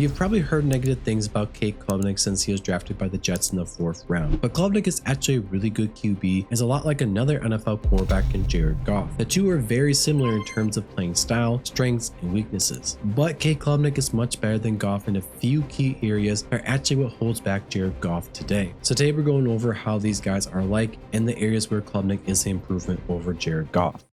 You've probably heard negative things about Cade Klubnik since he was drafted by the Jets in the 4th round, but Klubnik is actually a really good QB, is a lot like another NFL quarterback in Jared Goff. The two are very similar in terms of playing style, strengths, and weaknesses, but Cade Klubnik is much better than Goff in a few key areas that are actually what holds back Jared Goff today. So today we're going over how these guys are like and the areas where Klubnik is an improvement over Jared Goff.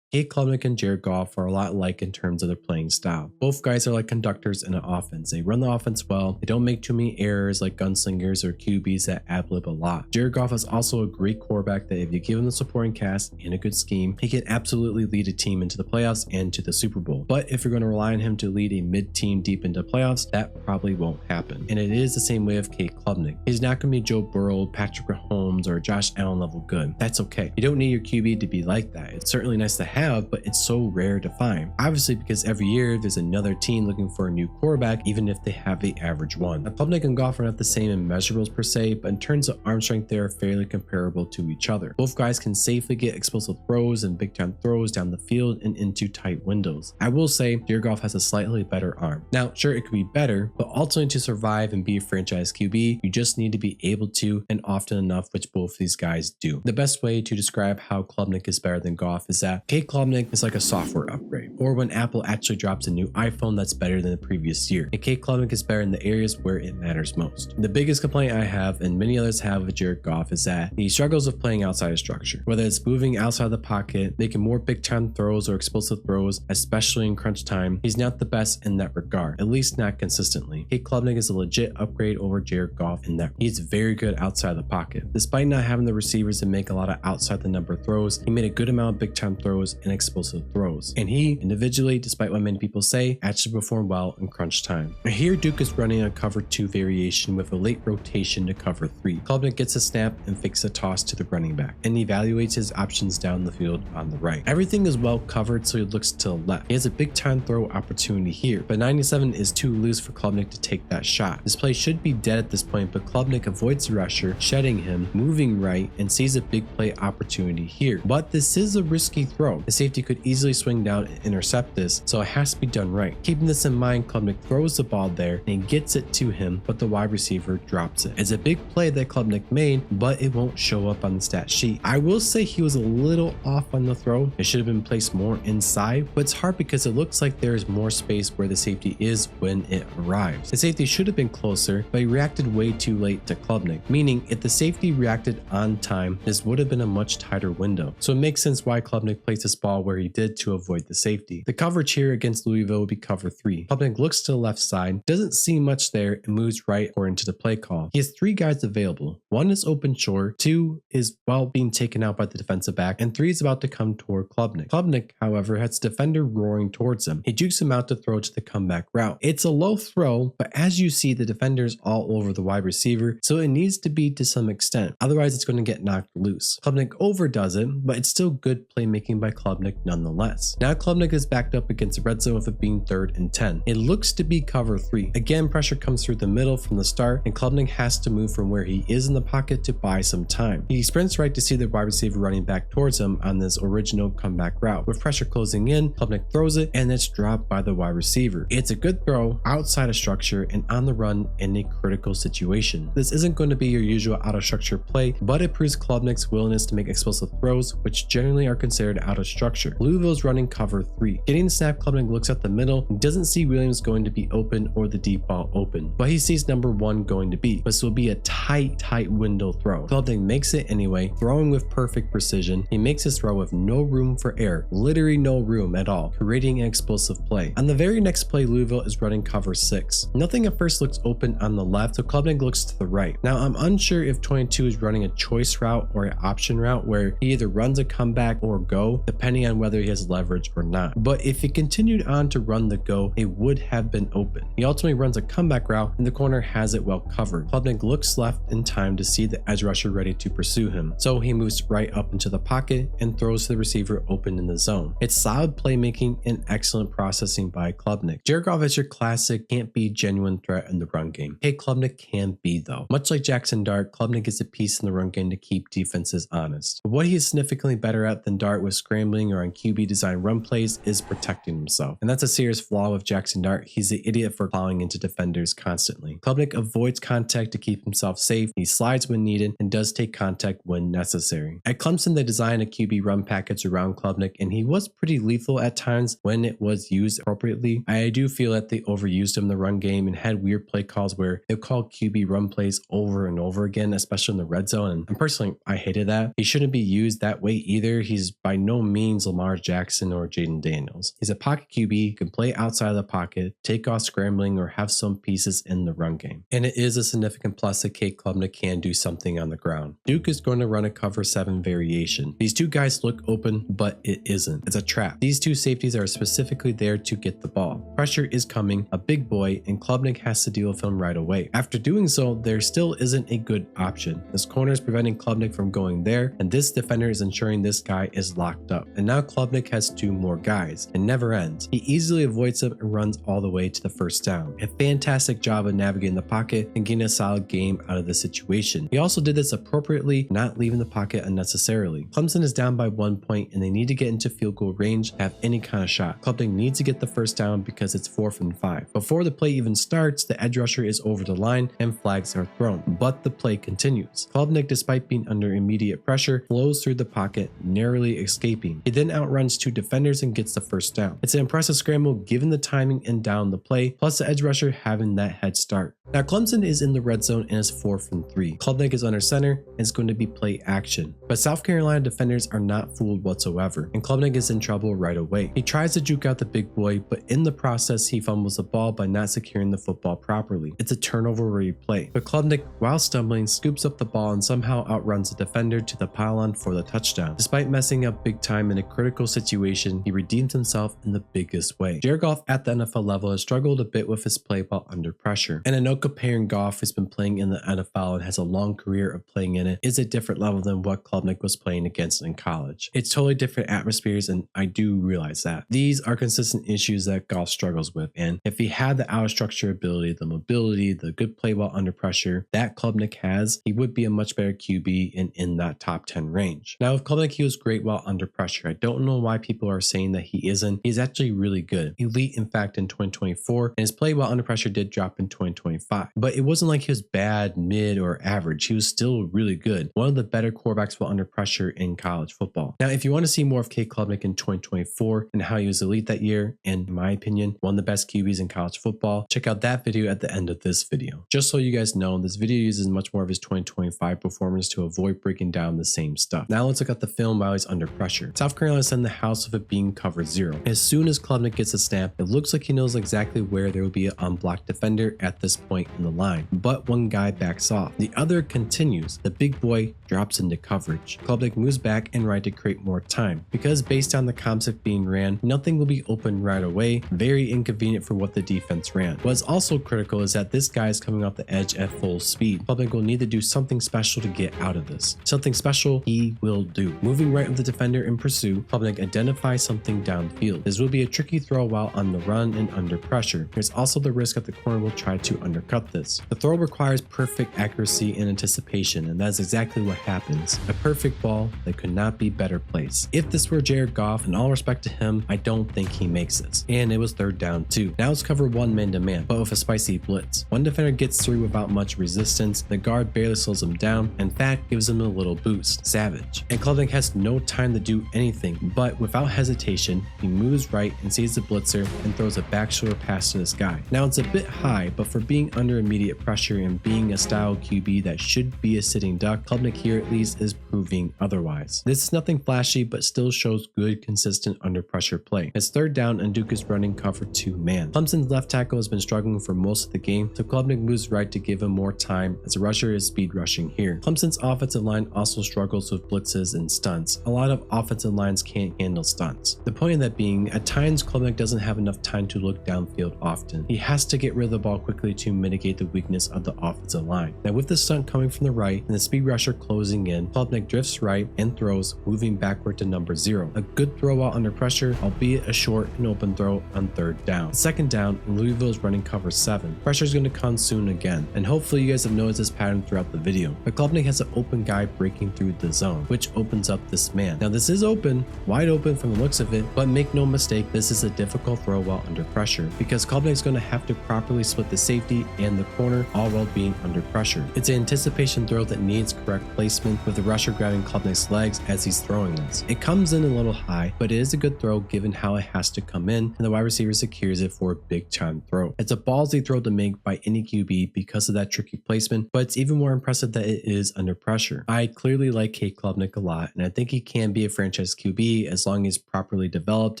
Cade Klubnik and Jared Goff are a lot alike in terms of their playing style. Both guys are like conductors in an offense. They run the offense well. They don't make too many errors like gunslingers or QBs that ad-lib a lot. Jared Goff is also a great quarterback that if you give him the supporting cast and a good scheme, he can absolutely lead a team into the playoffs and to the Super Bowl. But if you're going to rely on him to lead a mid-team deep into playoffs, that probably won't happen. And it is the same way of Cade Klubnik. He's not going to be Joe Burrow, Patrick Mahomes, or Josh Allen level good. That's okay. You don't need your QB to be like that. It's certainly nice to have, but it's so rare to find. Obviously, because every year there's another team looking for a new quarterback, even if they have the average one. Now, Klubnik and Goff are not the same in measurables per se, but in terms of arm strength, they are fairly comparable to each other. Both guys can safely get explosive throws and big time throws down the field and into tight windows. I will say Jared Goff has a slightly better arm. Now, sure, it could be better, but ultimately to survive and be a franchise QB, you just need to be able to, and often enough, which both these guys do. The best way to describe how Klubnik is better than Goff is that Cade Klubnik is like a software upgrade, or when Apple actually drops a new iPhone that's better than the previous year. And Cade Klubnik is better in the areas where it matters most. The biggest complaint I have, and many others have with Jared Goff, is that he struggles with playing outside of structure. Whether it's moving outside the pocket, making more big time throws or explosive throws, especially in crunch time, he's not the best in that regard, at least not consistently. Cade Klubnik is a legit upgrade over Jared Goff in that he's very good outside the pocket. Despite not having the receivers to make a lot of outside the number throws, he made a good amount of big time throws and explosive throws. And he, individually, despite what many people say, actually performed well in crunch time. Here, Duke is running a cover 2 variation with a late rotation to cover 3. Klubnik gets a snap and fakes a toss to the running back, and evaluates his options down the field on the right. Everything is well covered, so he looks to the left. He has a big time throw opportunity here, but 97 is too loose for Klubnik to take that shot. This play should be dead at this point, but Klubnik avoids the rusher, shedding him, moving right, and sees a big play opportunity here. But this is a risky throw. The safety could easily swing down and intercept this, so it has to be done right. Keeping this in mind, Klubnik throws the ball there and he gets it to him, but the wide receiver drops it. It's a big play that Klubnik made, but it won't show up on the stat sheet. I will say he was a little off on the throw. It should have been placed more inside, but it's hard because it looks like there is more space where the safety is when it arrives. The safety should have been closer, but he reacted way too late to Klubnik, meaning if the safety reacted on time, this would have been a much tighter window. So it makes sense why Klubnik placed this ball where he did to avoid the safety. The coverage here against Louisville would be cover 3. Klubnik looks to the left side, doesn't see much there, and moves right according to the play call. He has 3 guys available. 1 is open short, 2 is being taken out by the defensive back, and 3 is about to come toward Klubnik. Klubnik, however, has a defender roaring towards him. He jukes him out to throw to the comeback route. It's a low throw, but as you see, the defender's all over the wide receiver, so it needs to be to some extent. Otherwise, it's going to get knocked loose. Klubnik overdoes it, but it's still good playmaking by Klubnik nonetheless. Now Klubnik is backed up against the red zone with it being 3rd and 10. It looks to be cover 3. Again, pressure comes through the middle from the start, and Klubnik has to move from where he is in the pocket to buy some time. He sprints right to see the wide receiver running back towards him on this original comeback route. With pressure closing in, Klubnik throws it, and it's dropped by the wide receiver. It's a good throw outside of structure and on the run in a critical situation. This isn't going to be your usual out of structure play, but it proves Klubnik's willingness to make explosive throws, which generally are considered out of structure. Louisville's running cover 3. Getting the snap, Klubnik looks at the middle and doesn't see Williams going to be open or the deep ball open, but he sees number 1 going to be. This will be a tight window throw. Klubnik makes it anyway, throwing with perfect precision. He makes his throw with no room for error, literally no room at all, creating an explosive play. On the very next play, Louisville is running cover 6. Nothing at first looks open on the left, so Klubnik looks to the right. Now I'm unsure if 22 is running a choice route or an option route where he either runs a comeback or go, depending on whether he has leverage or not. But if he continued on to run the go, it would have been open. He ultimately runs a comeback route and the corner has it well covered. Klubnik looks left in time to see the edge rusher ready to pursue him, so he moves right up into the pocket and throws to the receiver open in the zone. It's solid playmaking and excellent processing by Klubnik. Jared Goff is your classic can't be genuine threat in the run game. Cade Klubnik can be though. Much like Jackson Dart, Klubnik is a piece in the run game to keep defenses honest. But what he is significantly better at than Dart with scrambling scrambling or on QB design run plays is protecting himself. And that's a serious flaw with Jackson Dart. He's the idiot for plowing into defenders constantly. Klubnik avoids contact to keep himself safe. He slides when needed and does take contact when necessary. At Clemson, they designed a QB run package around Klubnik, and he was pretty lethal at times when it was used appropriately. I do feel that they overused him in the run game and had weird play calls where they called QB run plays over and over again, especially in the red zone. And personally, I hated that. He shouldn't be used that way either. He's by no means Lamar Jackson or Jaden Daniels. He's a pocket QB, can play outside of the pocket, take off scrambling, or have some pieces in the run game. And it is a significant plus that Cade Klubnik can do something on the ground. Duke is going to run a cover 7 variation. These two guys look open, but it isn't. It's a trap. These two safeties are specifically there to get the ball. Pressure is coming, a big boy, and Klubnik has to deal with him right away. After doing so, there still isn't a good option. This corner is preventing Klubnik from going there, and this defender is ensuring this guy is locked up. And now Klubnik has 2 more guys. It never ends. He easily avoids him and runs all the way to the first down. A fantastic job of navigating the pocket and getting a solid game out of the situation. He also did this appropriately, not leaving the pocket unnecessarily. Clemson is down by 1 point and they need to get into field goal range to have any kind of shot. Klubnik needs to get the first down because it's 4th and 5. Before the play even starts, the edge rusher is over the line and flags are thrown, but the play continues. Klubnik, despite being under immediate pressure, flows through the pocket, narrowly escaping. He then outruns 2 defenders and gets the first down. It's an impressive scramble given the timing and down the play, plus the edge rusher having that head start. Now Clemson is in the red zone and is 4th and 3. Klubnik is under center and it's going to be play action, but South Carolina defenders are not fooled whatsoever, and Klubnik is in trouble right away. He tries to juke out the big boy, but in the process he fumbles the ball by not securing the football properly. It's a turnover replay, but Klubnik, while stumbling, scoops up the ball and somehow outruns the defender to the pylon for the touchdown. Despite messing up big time in a critical situation, he redeems himself in the biggest way. Jared Goff at the NFL level has struggled a bit with his play while under pressure, and I know comparing Goff, who's been playing in the NFL and has a long career of playing in it, is a different level than what Klubnik was playing against in college. It's totally different atmospheres, and I do realize that. These are consistent issues that Goff struggles with, and if he had the out of structure ability, the mobility, the good play while under pressure that Klubnik has, he would be a much better QB and in that top 10 range. Now with Klubnik, he was great while under pressure. I don't know why people are saying that he isn't. He's actually really good. Elite, in fact, in 2024, and his play while under pressure did drop in 2025. But it wasn't like he was bad, mid, or average. He was still really good. One of the better quarterbacks while under pressure in college football. Now, if you want to see more of Cade Klubnik in 2024 and how he was elite that year, and in my opinion, one of the best QBs in college football, check out that video at the end of this video. Just so you guys know, this video uses much more of his 2025 performance to avoid breaking down the same stuff. Now let's look at the film while he's under pressure. South Carolina is in the house of it being cover 0. As soon as Klubnik gets a snap, it looks like he knows exactly where there will be an unblocked defender at this point in the line, but one guy backs off. The other continues. The big boy drops into coverage. Klubnik moves back and right to create more time. Because based on the concept being ran, nothing will be open right away. Very inconvenient for what the defense ran. What's also critical is that this guy is coming off the edge at full speed. Klubnik will need to do something special to get out of this. Something special he will do. Moving right with the defender in pursuit, Klubnik identifies something downfield. This will be a tricky throw while on the run and under pressure. There's also the risk that the corner will try to undercut this. The throw requires perfect accuracy and anticipation, and that's exactly what happens. A perfect ball that could not be better placed. If this were Jared Goff, in all respect to him, I don't think he makes this. And it was 3rd down 2. Now it's cover 1 man-to-man, but with a spicy blitz. One defender gets through without much resistance, the guard barely slows him down, and that gives him a little boost. Savage. And Klubnik has no time to do anything, but without hesitation, he moves right and sees the blitzer and throws a back shoulder pass to this guy. Now it's a bit high, but for being under immediate pressure and being a style QB that should be a sitting duck, Klubnik here at least is proving otherwise. This is nothing flashy, but still shows good, consistent under pressure play. It's 3rd down and Duke is running cover 2 man. Clemson's left tackle has been struggling for most of the game, so Klubnik moves right to give him more time as the rusher is speed rushing here. Clemson's offensive line also struggles with blitzes and stunts. A lot of offensive lines can't handle stunts. The point of that being, at times Klubnik doesn't have enough time to look downfield often. He has to get rid of the ball quickly to mitigate the weakness of the offensive line. Now with the stunt coming from the right and the speed rusher close closing in, Klubnik drifts right and throws, moving backward to number 0. A good throw out under pressure, albeit a short and open throw on 3rd down. Second down, and Louisville is running cover 7. Pressure is going to come soon again, and hopefully you guys have noticed this pattern throughout the video. But Klubnik has an open guy breaking through the zone, which opens up this man. Now this is open, wide open from the looks of it, but make no mistake, this is a difficult throw while under pressure, because Klubnik is going to have to properly split the safety and the corner, all while being under pressure. It's an anticipation throw that needs correct placement, with the rusher grabbing Klubnik's legs as he's throwing this. It comes in a little high, but it is a good throw given how it has to come in, and the wide receiver secures it for a big time throw. It's a ballsy throw to make by any QB because of that tricky placement, but it's even more impressive that it is under pressure. I clearly like Cade Klubnik a lot, and I think he can be a franchise QB as long as he's properly developed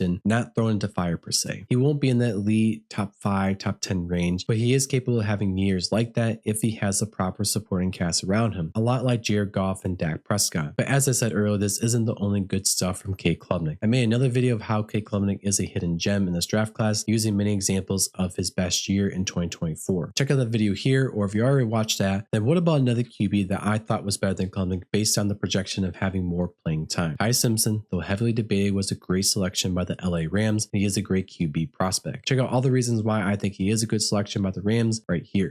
and not thrown into fire per se. He won't be in that elite top 5, top 10 range, but he is capable of having years like that if he has a proper supporting cast around him, a lot like Jared Goff and Dak Prescott. But as I said earlier, this isn't the only good stuff from Cade Klubnik. I made another video of how Cade Klubnik is a hidden gem in this draft class, using many examples of his best year in 2024. Check out that video here, or if you already watched that, then what about another QB that I thought was better than Klubnik based on the projection of having more playing time? Ty Simpson, though heavily debated, was a great selection by the LA Rams, and he is a great QB prospect. Check out all the reasons why I think he is a good selection by the Rams right here.